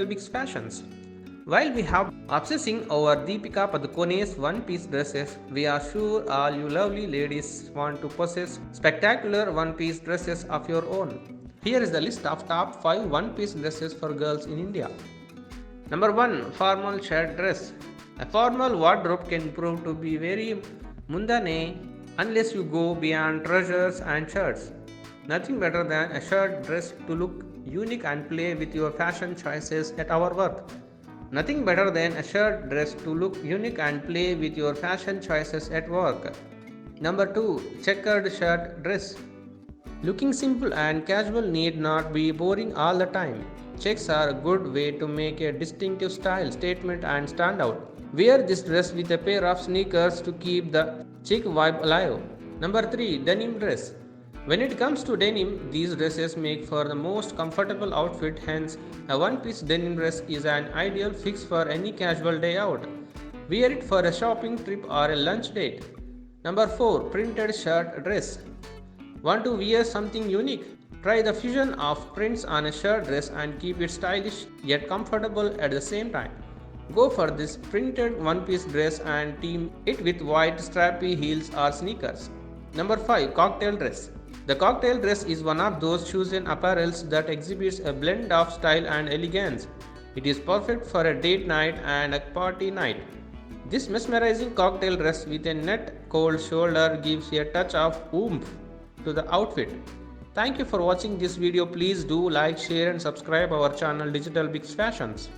DigitalBix fashions. While we have obsessing over Deepika Padukone's one-piece dresses, we are sure all you lovely ladies want to possess spectacular one-piece dresses of your own. Here is the list of top 5 one-piece dresses for girls in India. Number 1. Formal shirt dress. A formal wardrobe can prove to be very mundane unless you go beyond trousers and shirts. Nothing better than a shirt dress to look unique and play with your fashion choices at our work. Nothing better than a shirt dress to look unique and play with your fashion choices at work. Number 2. Checkered shirt dress. Looking simple and casual need not be boring all the time. Checks are a good way to make a distinctive style statement and stand out. Wear this dress with a pair of sneakers to keep the chic vibe alive. Number 3. Denim dress. When it comes to denim, these dresses make for the most comfortable outfit, hence a one-piece denim dress is an ideal fix for any casual day out. Wear it for a shopping trip or a lunch date. Number 4. Printed shirt dress. Want to wear something unique? Try the fusion of prints on a shirt dress and keep it stylish yet comfortable at the same time. Go for this printed one-piece dress and team it with white strappy heels or sneakers. Number 5. Cocktail dress. The cocktail dress is one of those shoes and apparels that exhibits a blend of style and elegance. It is perfect for a date night and a party night. This mesmerizing cocktail dress with a net cold shoulder gives a touch of oomph to the outfit. Thank you for watching this video. Please do like, share and subscribe our channel DigitalBix Fashions.